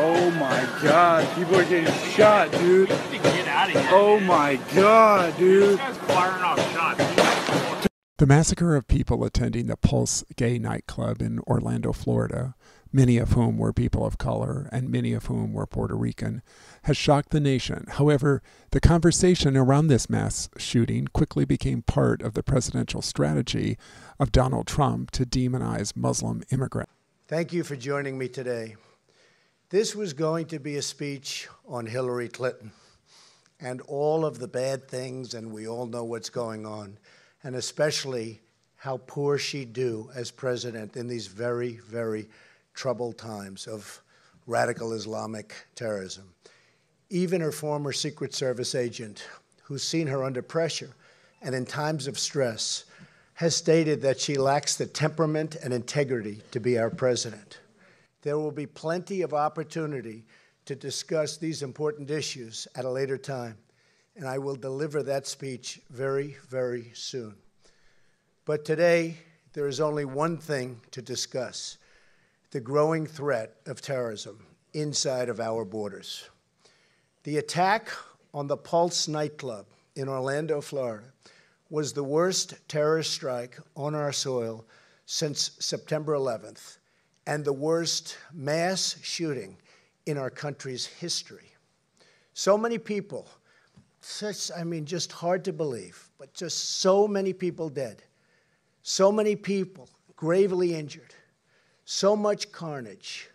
Oh my God, people are getting shot, dude. Get out of here. Oh my God, dude. This guy's firing off shots. The massacre of people attending the Pulse gay nightclub in Orlando, Florida, many of whom were people of color and many of whom were Puerto Rican, has shocked the nation. However, the conversation around this mass shooting quickly became part of the presidential strategy of Donald Trump to demonize Muslim immigrants. Thank you for joining me today. This was going to be a speech on Hillary Clinton and all of the bad things, and we all know what's going on, and especially how poor she'd do as president in these very, very troubled times of radical Islamic terrorism. Even her former Secret Service agent, who's seen her under pressure and in times of stress, has stated that she lacks the temperament and integrity to be our president. There will be plenty of opportunity to discuss these important issues at a later time, and I will deliver that speech very, very soon. But today, there is only one thing to discuss: the growing threat of terrorism inside of our borders. The attack on the Pulse nightclub in Orlando, Florida, was the worst terrorist strike on our soil since September 11th, and the worst mass shooting in our country's history. So many people, just hard to believe, but just so many people dead, so many people gravely injured, so much carnage,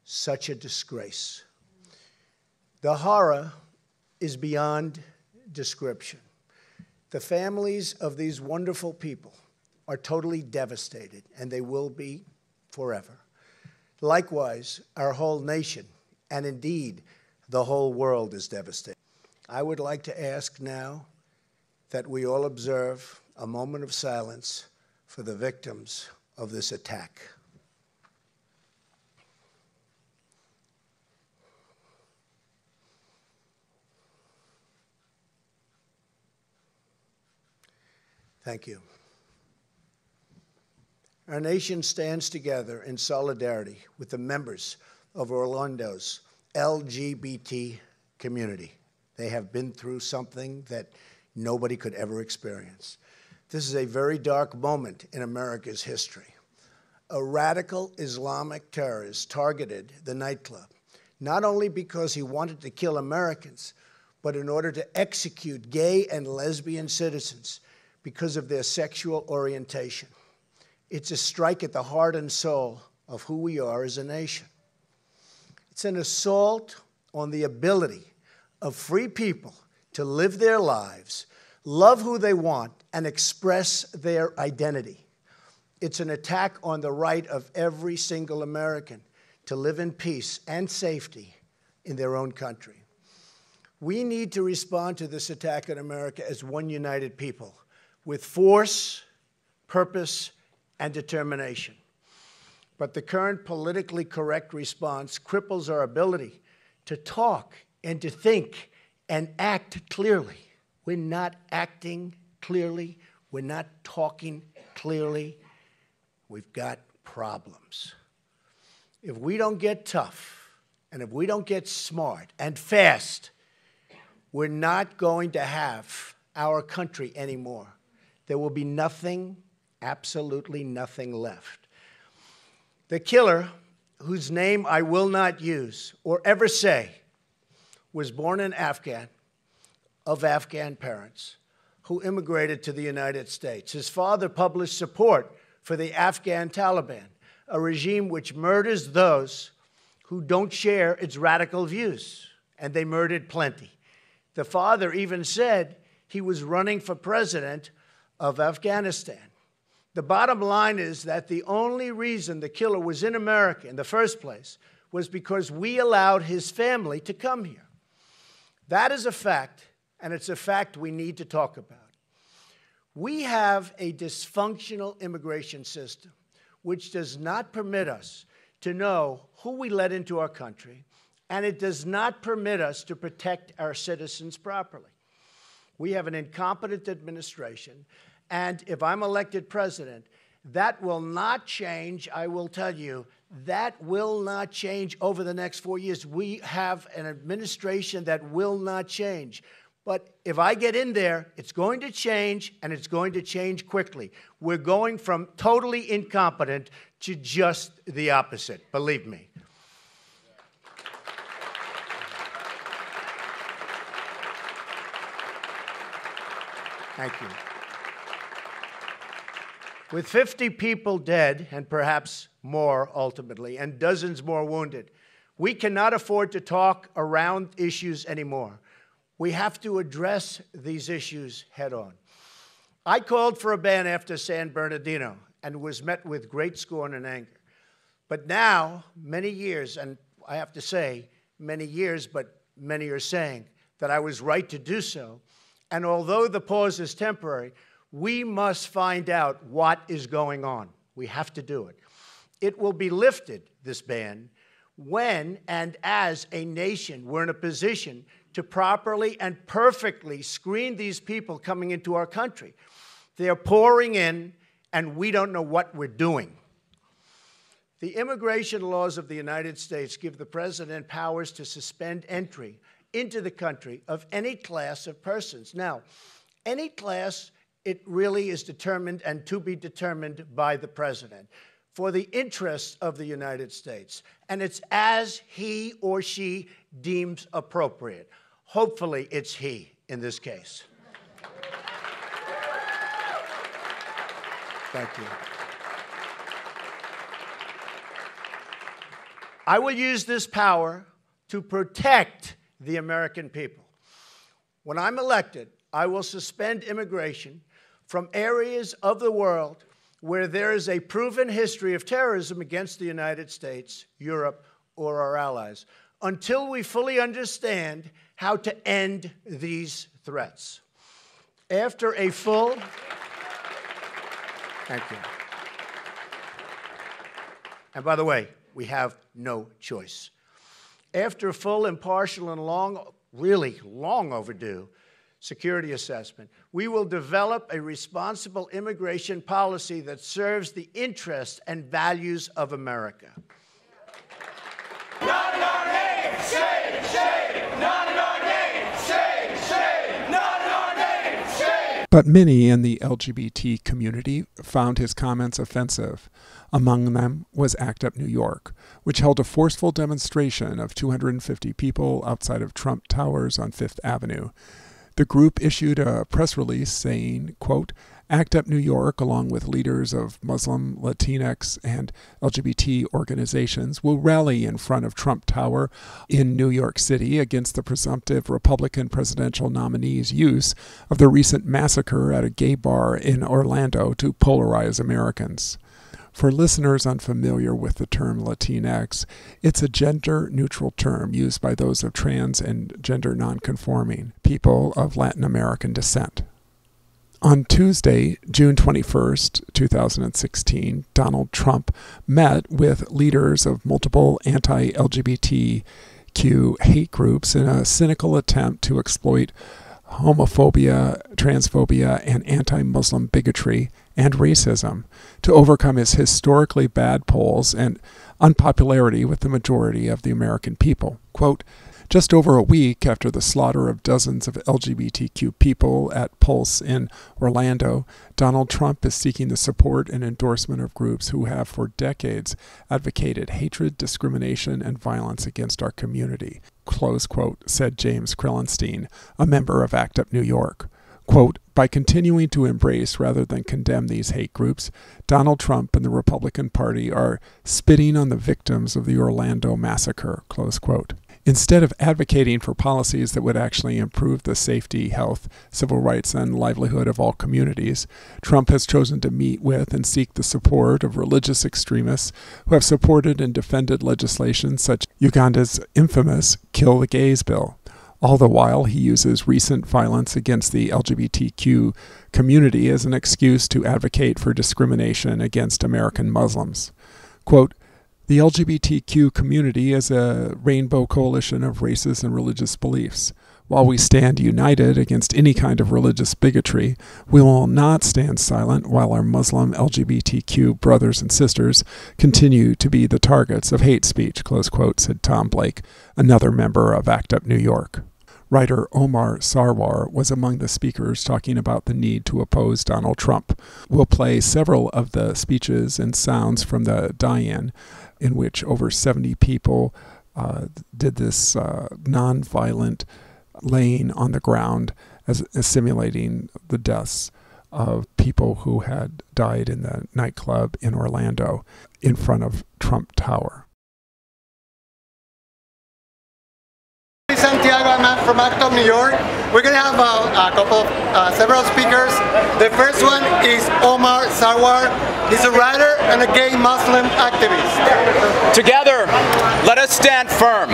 such a disgrace. The horror is beyond description. The families of these wonderful people are totally devastated, and they will be forever. Likewise, our whole nation, and indeed, the whole world is devastated. I would like to ask now that we all observe a moment of silence for the victims of this attack. Thank you. Our nation stands together in solidarity with the members of Orlando's LGBT community. They have been through something that nobody could ever experience. This is a very dark moment in America's history. A radical Islamic terrorist targeted the nightclub, not only because he wanted to kill Americans, but in order to execute gay and lesbian citizens because of their sexual orientation. It's a strike at the heart and soul of who we are as a nation. It's an assault on the ability of free people to live their lives, love who they want, and express their identity. It's an attack on the right of every single American to live in peace and safety in their own country. We need to respond to this attack on America as one united people, with force, purpose, and determination. But the current politically correct response cripples our ability to talk and to think and act clearly. We're not acting clearly. We're not talking clearly. We've got problems. If we don't get tough, and if we don't get smart and fast, we're not going to have our country anymore. There will be nothing, absolutely nothing left. The killer, whose name I will not use or ever say, was born an Afghan, of Afghan parents, who immigrated to the United States. His father published support for the Afghan Taliban, a regime which murders those who don't share its radical views, and they murdered plenty. The father even said he was running for president of Afghanistan. The bottom line is that the only reason the killer was in America in the first place was because we allowed his family to come here. That is a fact, and it's a fact we need to talk about. We have a dysfunctional immigration system which does not permit us to know who we let into our country, and it does not permit us to protect our citizens properly. We have an incompetent administration, and if I'm elected president, that will not change, I will tell you, That will not change over the next 4 years. We have an administration that will not change. But if I get in there, it's going to change, and it's going to change quickly. We're going from totally incompetent to just the opposite, believe me. Thank you. With 50 people dead, and perhaps more ultimately, and dozens more wounded, we cannot afford to talk around issues anymore. We have to address these issues head on. I called for a ban after San Bernardino and was met with great scorn and anger. But now, many years, and I have to say, many years, but many are saying that I was right to do so. And although the pause is temporary, we must find out what is going on. We have to do it. It will be lifted, this ban, when and as a nation we're in a position to properly and perfectly screen these people coming into our country. They're pouring in, and we don't know what we're doing. The immigration laws of the United States give the president powers to suspend entry into the country of any class of persons. Now, any class, it really is determined and to be determined by the president for the interests of the United States. And it's as he or she deems appropriate. Hopefully, it's he in this case. Thank you. I will use this power to protect the American people. When I'm elected, I will suspend immigration from areas of the world where there is a proven history of terrorism against the United States, Europe, or our allies, until we fully understand how to end these threats. After a full... Thank you. And by the way, we have no choice. After a full, impartial, and really long overdue security assessment, we will develop a responsible immigration policy that serves the interests and values of America. Not in our name, shame, shame. Not in our name, shame, shame. Not in our name, shame. But many in the LGBT community found his comments offensive. Among them was ACT UP New York, which held a forceful demonstration of 250 people outside of Trump Towers on Fifth Avenue. The group issued a press release saying, quote, ACT UP New York, along with leaders of Muslim, Latinx, and LGBT organizations, will rally in front of Trump Tower in New York City against the presumptive Republican presidential nominee's use of the recent massacre at a gay bar in Orlando to polarize Americans. For listeners unfamiliar with the term Latinx, it's a gender-neutral term used by those of trans and gender nonconforming people of Latin American descent. On Tuesday, June 21st, 2016, Donald Trump met with leaders of multiple anti-LGBTQ hate groups in a cynical attempt to exploit homophobia, transphobia, and anti-Muslim bigotry and racism to overcome his historically bad polls and unpopularity with the majority of the American people. Quote, just over a week after the slaughter of dozens of LGBTQ people at Pulse in Orlando, Donald Trump is seeking the support and endorsement of groups who have for decades advocated hatred, discrimination, and violence against our community, close quote, said James Krellenstein, a member of ACT UP New York. Quote, by continuing to embrace rather than condemn these hate groups, Donald Trump and the Republican Party are spitting on the victims of the Orlando Massacre, close quote. Instead of advocating for policies that would actually improve the safety, health, civil rights, and livelihood of all communities, Trump has chosen to meet with and seek the support of religious extremists who have supported and defended legislation such as Uganda's infamous Kill the Gays bill. All the while, he uses recent violence against the LGBTQ community as an excuse to advocate for discrimination against American Muslims. Quote, the LGBTQ community is a rainbow coalition of races and religious beliefs. While we stand united against any kind of religious bigotry, we will not stand silent while our Muslim LGBTQ brothers and sisters continue to be the targets of hate speech, close quote, said Tom Blake, another member of ACT UP New York. Writer Omar Sarwar was among the speakers talking about the need to oppose Donald Trump. We'll play several of the speeches and sounds from the die-in, in which over 70 people did this non-violent laying on the ground as simulating the deaths of people who had died in the nightclub in Orlando in front of Trump Tower. Santiago, I'm from ACT UP New York. We're going to have several speakers. The first one is Omar Sarwar. He's a writer and a gay Muslim activist. Together, let us stand firm.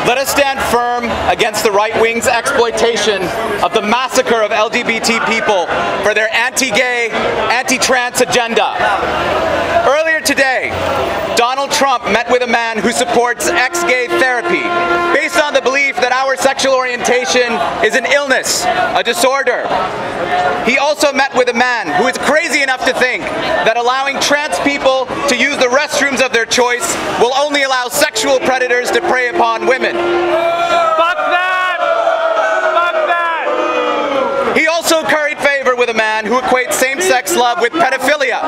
Let us stand firm against the right wing's exploitation of the massacre of LGBT people for their anti-gay, anti-trans agenda. Earlier today, Donald Trump met with a man who supports ex-gay therapy based on the belief that our sexual orientation is an illness, a disorder. He also met with a man who is crazy enough to think that allowing trans people to use the restrooms of their choice will only allow sexual predators to prey upon women. Fuck that! Fuck that! He also curried favor with a man who equates same-sex love with pedophilia,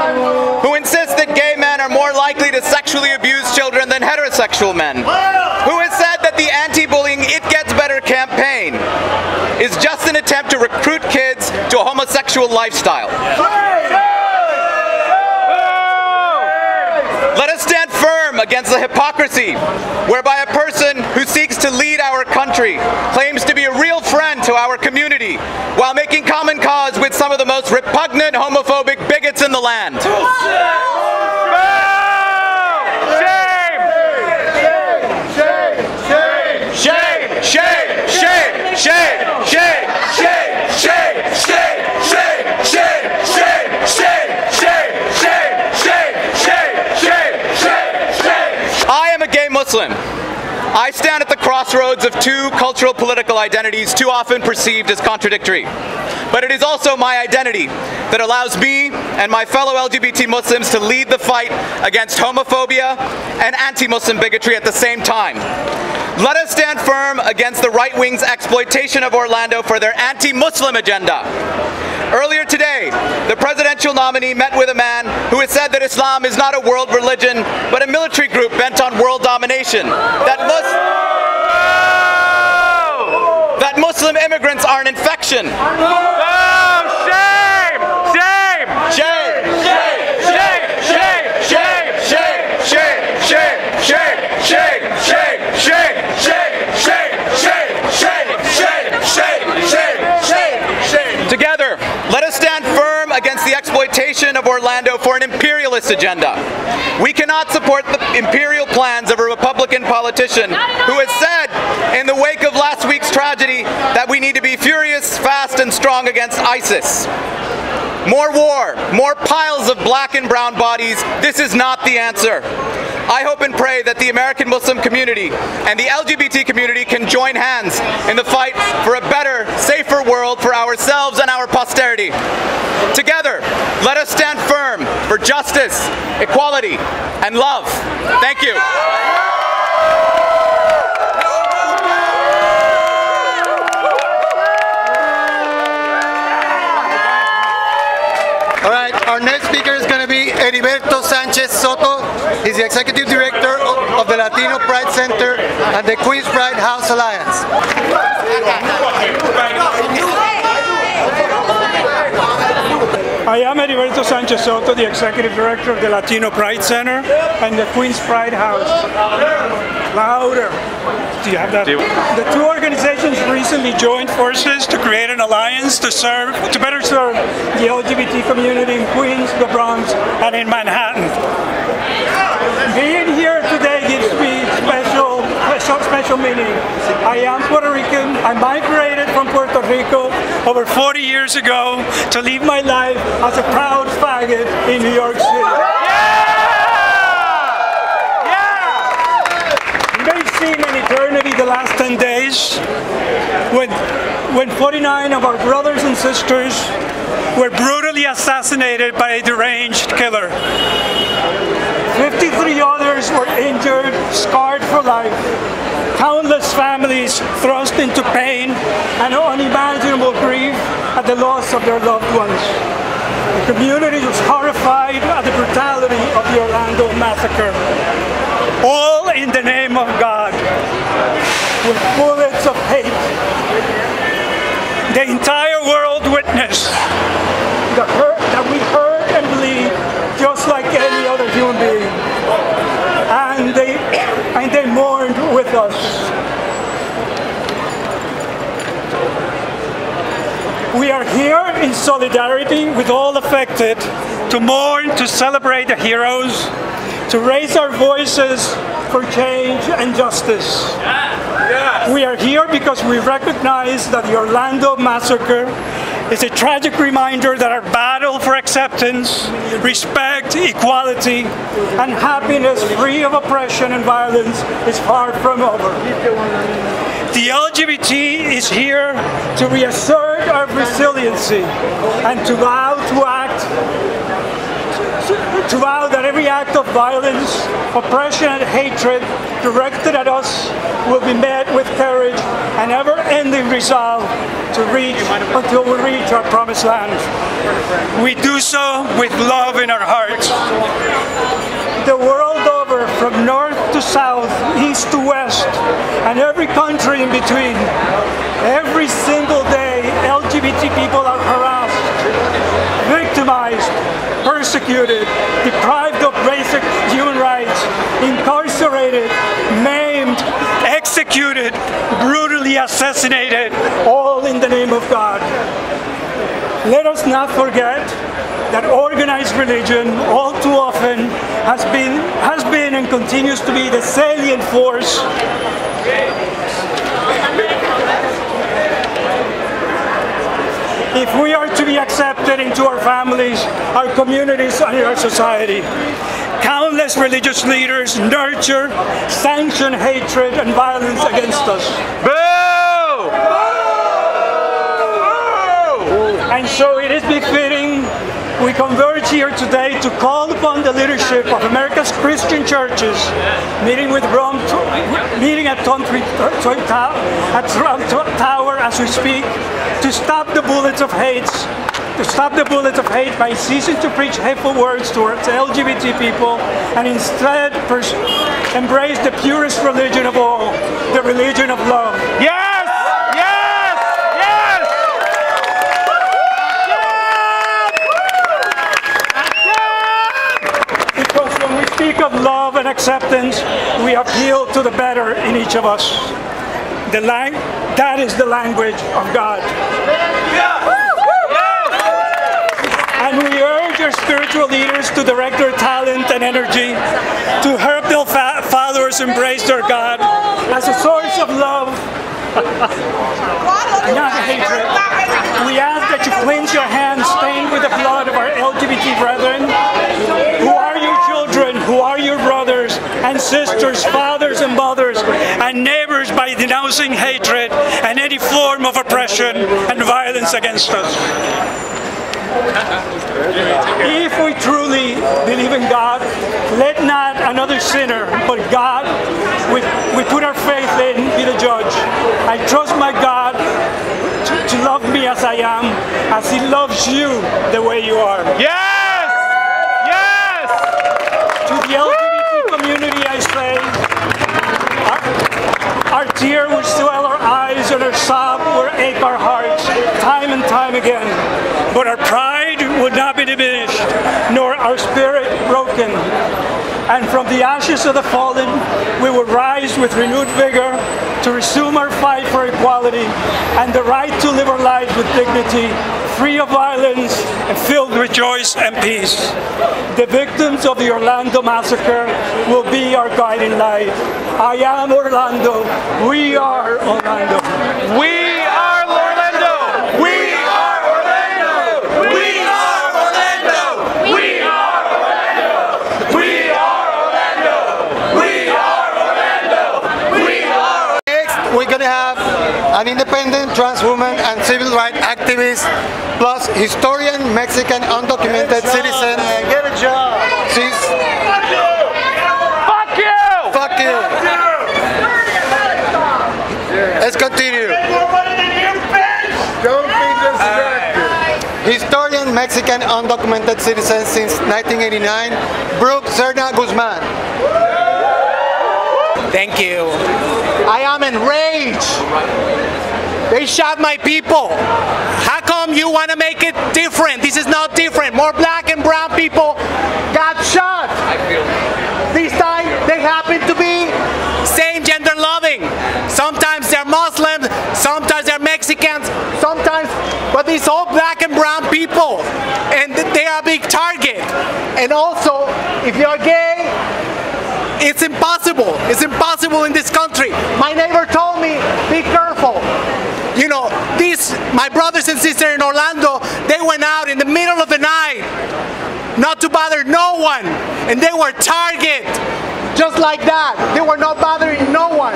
who insists that gay men are more likely to sexually abuse children than heterosexual men, who has said that the anti-bullying It Gets Better campaign is just an attempt to recruit kids to a homosexual lifestyle. Let us stand firm against the hypocrisy whereby a person who seeks to lead our country claims to be a real friend to our community while making common cause with some of the most repugnant homophobic bigots in the land. Muslim. I stand at the crossroads of two cultural political identities too often perceived as contradictory. But it is also my identity that allows me and my fellow LGBT Muslims to lead the fight against homophobia and anti-Muslim bigotry at the same time. Let us stand firm against the right wing's exploitation of Orlando for their anti-Muslim agenda. Earlier today, the presidential nominee met with a man who has said that Islam is not a world religion, but a military group bent on world domination. That Muslim immigrants are an infection. Oh, shame! Shame! Shame! Shame! Shame! Shame! Shame! Shame! Shame! Shame! Shame! Shame! Shame! Together, let us stand firm against the exploitation of Orlando for an imperialist agenda. We cannot support the imperial plans of a Republican politician who has said, in the wake of last week's tragedy, that we need to be furious, fast, and strong against ISIS. More war, more piles of black and brown bodies, this is not the answer. I hope and pray that the American Muslim community and the LGBT community can join hands in the fight for a better, safer world for ourselves and our posterity. Together, let us stand firm for justice, equality, and love. Thank you. All right, our next speaker is going to be Heriberto Sanchez Soto. He's the Executive Director of the Latino Pride Center and the Queens Pride House Alliance. I am Heriberto Sanchez Soto, the Executive Director of the Latino Pride Center and the Queens Pride House. Louder. Do you have that? The two organizations recently joined forces to create an alliance to better serve the LGBT community in Queens, the Bronx, and in Manhattan. Being here today gives me special meaning. I am Puerto Rican. I migrated from Puerto Rico over 40 years ago to live my life as a proud faggot in New York City. You may see an eternity the last 10 days when 49 of our brothers and sisters were brutally assassinated by a deranged killer. 53 others were injured, scarred for life. Countless families thrust into pain and unimaginable grief at the loss of their loved ones. The community was horrified at the brutality of the Orlando Massacre. All in the name of God, with bullets of hate. The entire world witnessed the hurt that we hurt and bleed just like any other human being. And they mourned with us. We are here in solidarity with all affected to mourn, to celebrate the heroes, to raise our voices for change and justice. We are here because we recognize that the Orlando Massacre is a tragic reminder that our battle for acceptance, respect, equality, and happiness free of oppression and violence is far from over. The LGBT is here to reassert our resiliency and to vow that every act of violence, oppression, and hatred directed at us will be met with courage and ever-ending resolve until we reach our promised land. We do so with love in our hearts. The world over, from north to south, east to west, and every country in between, every single day, LGBT people are harassed, victimized, persecuted, deprived of basic human rights, incarcerated, maimed, executed, brutally assassinated, all in the name of God. Let us not forget that organized religion all too often has been and continues to be the salient force if we are to be accepted into our families, our communities, and our society. Countless religious leaders nurture, sanction hatred and violence against us. Boo! And so it is befitting we converge here today to call upon the leadership of America's Christian churches, meeting at Trump Tower as we speak, to stop the bullets of hate, by ceasing to preach hateful words towards LGBT people and instead embrace the purest religion of all, the religion of love. Yes! Yes! Yes! Because when we speak of love and acceptance, we appeal to the better in each of us. That is the language of God. And we urge our spiritual leaders to direct their talent and energy to help their followers embrace their God as a source of love, not hatred. We ask that you cleanse your hands stained with the blood of our LGBT brethren. Who are your children? Who are your brothers and sisters, fathers and mothers, and neighbors by denouncing hatred and any form of oppression and violence against us? If we truly believe in God, let not another sinner, but God, we put our faith in, be the judge. I trust my God to love me as I am, as He loves you the way you are. Yes! Yes! To the LGBT community, I say, our tear will swell our eyes and our sob will ache our hearts time and time again. But our pride would not be diminished, nor our spirit broken. And from the ashes of the fallen, we will rise with renewed vigor to resume our fight for equality and the right to live our lives with dignity, free of violence, and filled with joy and peace. The victims of the Orlando Massacre will be our guiding light. I am Orlando. We are Orlando. We are Orlando! We are Orlando! We are Orlando! We are Orlando! We are Orlando! We are Orlando! We are we're going to have an independent trans woman and civil rights activist, plus historian, Mexican undocumented citizen. Get a job. She's... Fuck you! Fuck you! Let's continue. Don't be distracted. Historian, Mexican undocumented citizen since 1989, Brooke Serna Guzman. Thank you. I am enraged. They shot my people. How come you want to make it different? This is not different. More black and brown people got shot. This time they happen to be same gender loving. Sometimes they're Muslims, sometimes they're Mexicans, sometimes, but these all black and brown people, and they are a big target. And also, if you're gay, it's impossible. It's impossible in this country. My neighbor told me, be careful. You know, my brothers and sisters in Orlando, they went out in the middle of the night, not to bother no one, and they were target, just like that. They were not bothering no one.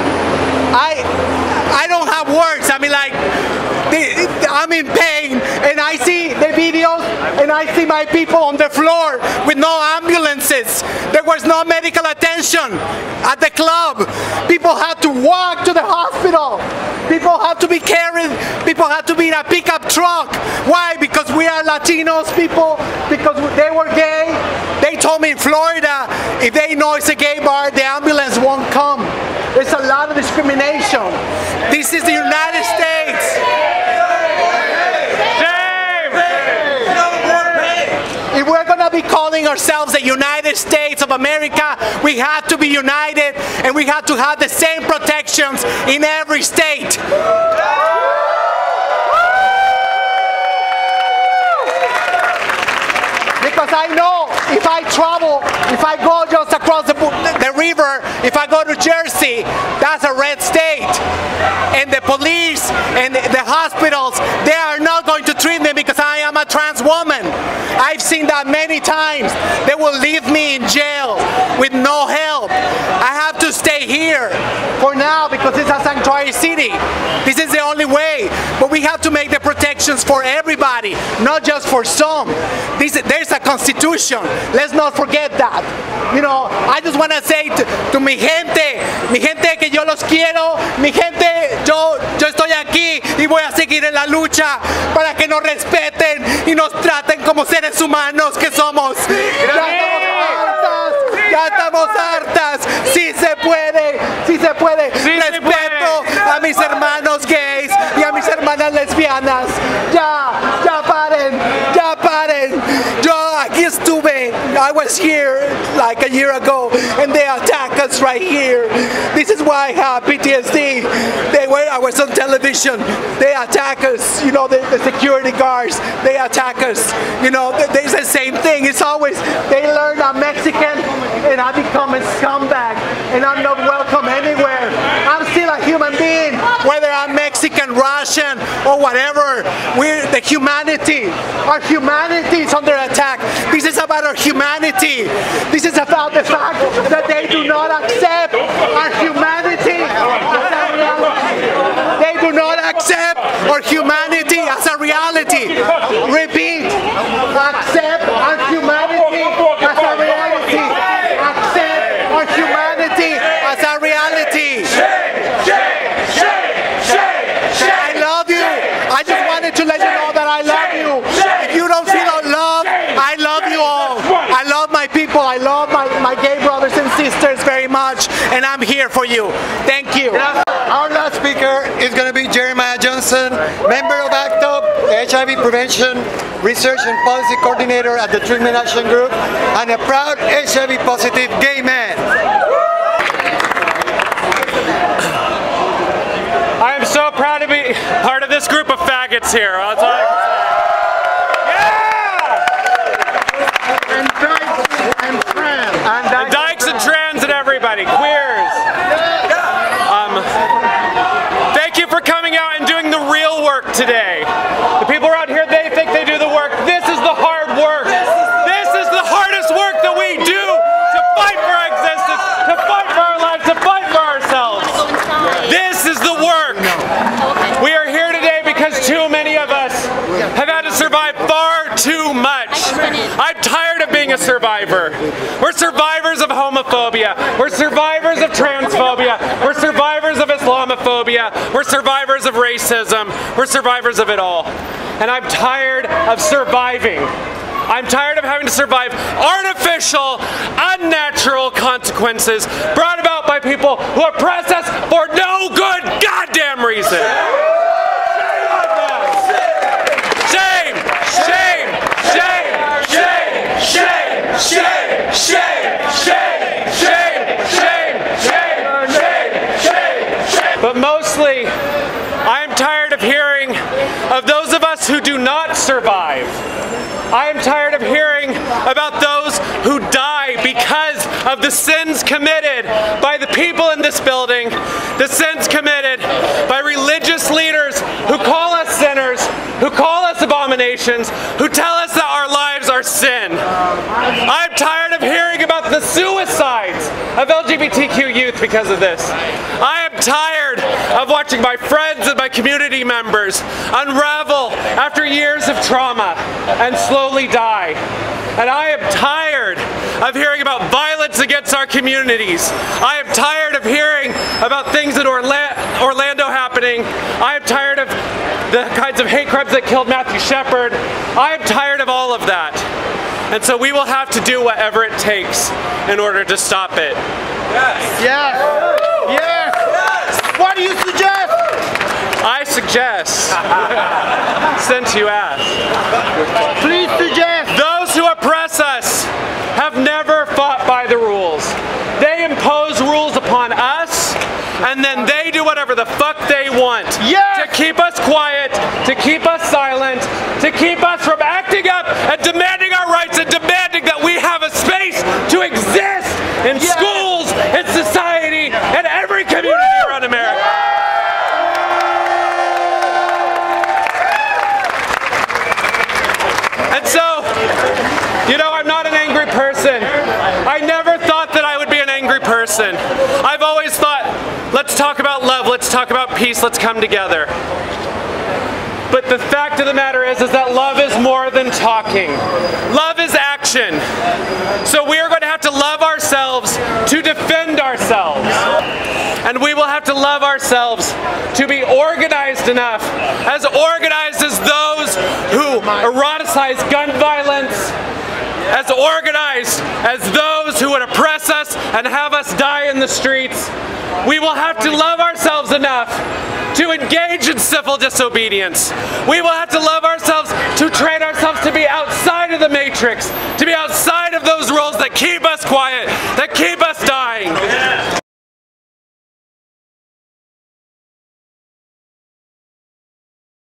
I don't have words. I mean, like, I'm in pain, and I see the videos, and I see my people on the floor with no ambulances. There was no medical attention at the club. People had to walk to the hospital. People had to be carried. People had to be in a pickup truck. Why? Because we are Latinos people, because they were gay. They told me in Florida, if they know it's a gay bar, the ambulance won't come. There's a lot of discrimination. This is the United States. If we're going to be calling ourselves the United States of America, we have to be united, and we have to have the same protections in every state. Because I know if I travel, if I go just across the river, if I go to Jersey, that's a red state. And the police and the hospitals, they are not going to treat me because I am a trans woman. I've seen that many times. They will leave me in jail with no help. I have to stay here for now because it's a sanctuary city. This is the only way. But we have to make the protections for everybody, not just for some. There's a constitution. Let's not forget that. You know, I just want to say to mi gente que yo los quiero, mi gente, yo estoy aquí y voy a seguir en la lucha para que nos respeten y nos traten como seres humanos que somos. Ya estamos hartas. Sí se puede, sí se puede. Sí respeto a mis hermanos gays y a mis hermanas lesbianas. Ya paren, ya paren. Yo aquí estuve. I was here like a year ago and they attacked us right here. This is why I have PTSD. I was on television. They attack us. You know, the security guards, they attack us. You know, there's the same thing. It's always, they learn I'm Mexican and I become a scumbag and I'm not welcome anywhere. I'm still a human being, whether I'm Mexican, Russian, or whatever. We're the humanity. Our humanity is under attack. This is about our humanity. This is about the fact that they do not accept our humanity as a reality. They do not accept our humanity as a reality. Repeat, accept our humanity as a reality. Accept our humanity as a reality. I love you. I just wanted to let you know that I love you. If you don't feel love, I love you all. I love my people. I love my gay brothers and sisters very much, and I'm here for you. Thank you. Our last speaker is going to be Jeremiah Johnson, member of ACTOP, the HIV Prevention Research and Policy Coordinator at the Treatment Action Group, and a proud HIV positive gay man. I am so proud to be part of this group of faggots here. That's all I can say. And dykes and trans and everybody, queers. Thank you for coming out and doing the real work today. The people around here, they think they do the work. This is the hard work. This is the hardest work that we do to fight for our existence, to fight for our lives, to fight for ourselves. This is the work being a survivor. We're survivors of homophobia. We're survivors of transphobia. We're survivors of Islamophobia. We're survivors of racism. We're survivors of it all. And I'm tired of surviving. I'm tired of having to survive artificial, unnatural consequences brought about by people who oppress us for no good goddamn reason. Shame! Shame! Shame! Shame! Shame! Shame! Shame! Shame! Shame! Shame! Shame! But mostly, I am tired of hearing of those of us who do not survive. I am tired of hearing about those who die because of the sins committed by the people in this building, the sins committed by religious leaders who call us sinners, who call us abominations, who tell us that our lives are sin. I'm tired of hearing about the suicides of LGBTQ youth because of this. I am tired of watching my friends and my community members unravel after years of trauma and slowly die. And I am tired of hearing about violence against our communities. I am tired of hearing about things in Orlando happening. I am tired of the kinds of hate crimes that killed Matthew Shepard. I am tired of all of that. And so we will have to do whatever it takes in order to stop it. Yes! Yes! Yes! Yes! What do you suggest? I suggest, since you asked, Please suggest. those who oppress us have never fought by the rules. They impose rules upon us, and then they do whatever the fuck they want. Yes! To keep us quiet, to keep us silent, to keep us from acting up and demanding our rights and demanding that we have a space to exist in schools, in society, in every community around America. And so, you know, I'm not an angry person. I never thought that I would be an angry person. I've always thought, let's talk about love, let's talk about peace, let's come together. But the fact of the matter is that love is more than talking. Love is action. So we are going to have to love ourselves to defend ourselves. And we will have to love ourselves to be organized enough, as organized as those who eroticize gun violence, as organized as those who would oppress us and have us die in the streets. We will have to love ourselves enough to engage in civil disobedience. We will have to love ourselves to train ourselves to be outside of the matrix, to be outside of those rules that keep us quiet, that keep us dying.